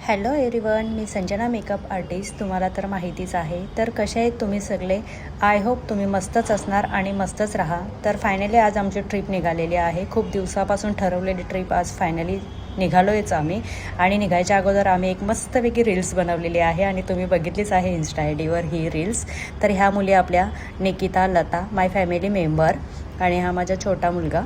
Hello everyone, मी Sanjana makeup artist. तुम्हाला तर माहितीच आहे. तर कसे आहेत तुम्ही सगळे? आय होप तुम्ही मस्तच असणार आणि मस्तच राहा. तर फायनली आज आमची ट्रिप निघालेली आहे. खूप दिवसापासून ठरवलेली ट्रिप आज फायनली निघालो आहेच आम्ही. आणि निघायच्या अगोदर आम्ही एक मस्तपैकी रील्स बनवलेली आहे आणि तुम्ही बघितलीच आहे इन्स्टा आय डीवर ही रील्स. तर ह्या मुली आपल्या निकिता, लता, माय फॅमिली मेंबर. आणि हा माझा छोटा मुलगा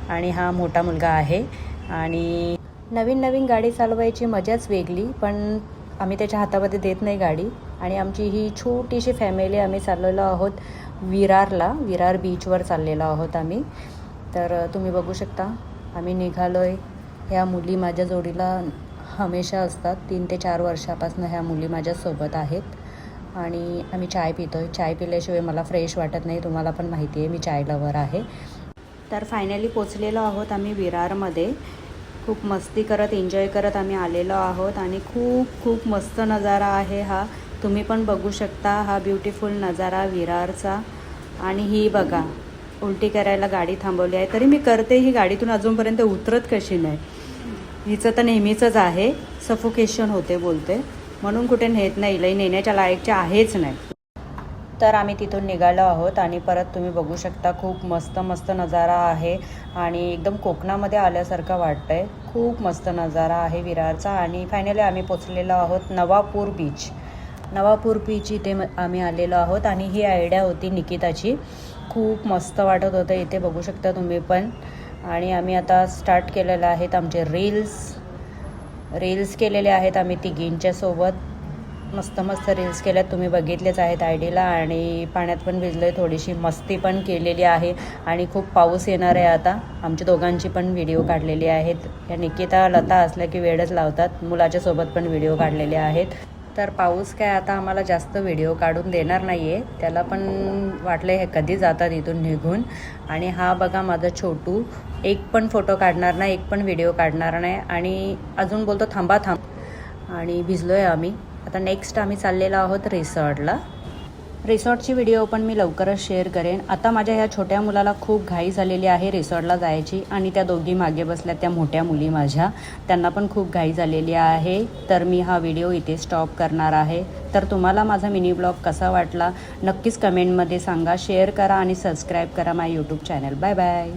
आणि हा मोठा मुलगा आहे. आणि नवीन गाडी चालवायची मजाच वेगळी, पण आम्ही त्याच्या हातामध्ये देत नाही गाडी. आणि आमची ही छोटीशी फॅमिली आम्ही चाललेलो आहोत विरार बीचवर चाललेलो आहोत आम्ही. तर तुम्ही बघू शकता आम्ही निघालो आहे. ह्या मुली माझ्या जोडीला हमेशा असतात. 3 ते 4 वर्षापासून ह्या मुली माझ्यासोबत आहेत. आणि आम्ही चाय पितो आहे. चाय पिल्याशिवाय मला फ्रेश वाटत नाही. तुम्हाला पण माहिती आहे मी चाय लवर आहे. तर फायनली पोचलेलो आहोत आम्ही विरारमध्ये. खूप मस्ती करत एन्जॉय करत आम्ही आलेलो आहोत. आणि खूप मस्त नजारा आहे हा. तुम्ही पण बघू शकता हा ब्युटिफुल नजारा विरारचा. आणि ही बघा उलटी करायला गाडी थांबवली आहे, तरी मी करते ही गाडीतून अजूनपर्यंत उतरत कशी नाही. हिचं तर नेहमीचंच आहे, सफोकेशन होते बोलते, म्हणून कुठे नेत नाही, लई नेण्याच्या लायकच्या आहेच नाही. तर आम्ही तिथून निघालो आहोत. आणि परत तुम्ही बघू शकता खूप मस्त नजारा आहे आणि एकदम कोकणामध्ये आल्यासारखं वाटतं आहे. खूप मस्त नजारा आहे विरारचा. आणि फायनली आम्ही पोचलेलो आहोत नवापूर बीच इथे आम्ही आलेलो आहोत. आणि ही आयडिया होती निकिताची. खूप मस्त वाटत होतं इथे, बघू शकता तुम्ही पण. आणि आम्ही आता स्टार्ट केलेलं आहेत आमचे रील्स केलेले आहेत आम्ही तिघींच्या सोबत. मस्त रील्स केल्यात, तुम्ही बघितलेच आहेत आय डीला. आणि पाण्यात पण भिजलो आहे, थोडीशी मस्ती पण केलेली आहे. आणि खूप पाऊस येणार आहे आता. आमच्या दोघांची पण व्हिडिओ काढलेली आहेत. या निकिता लता असल्या की वेळच लावतात, मुलाच्या सोबत पण व्हिडिओ काढलेले आहेत. तर पाऊस काय आता आम्हाला जास्त व्हिडिओ काढून देणार नाही आहे. त्याला पण वाटलं हे कधी जातात इथून निघून. आणि हा बघा माझा छोटू, एक पण फोटो काढणार नाही, एक पण व्हिडिओ काढणार नाही. आणि अजून बोलतो थांबा. आणि भिजलो आहे आम्ही. आता नेक्स्ट आम्ही चाललेलो आहोत रिसॉर्टची व्हिडिओ पण मी लवकरच शेअर करेन. आता माझ्या ह्या छोट्या मुलाला खूप घाई झालेली आहे रिसॉर्टला जायची. आणि त्या दोघी मागे बसल्या, त्या मोठ्या मुली माझ्या, त्यांना पण खूप घाई झालेली आहे. तर मी हा व्हिडिओ इथे स्टॉप करणार आहे. तर तुम्हाला माझा मिनी ब्लॉग कसा वाटला नक्कीच कमेंटमध्ये सांगा. शेअर करा आणि सबस्क्राईब करा my YouTube channel. Bye bye.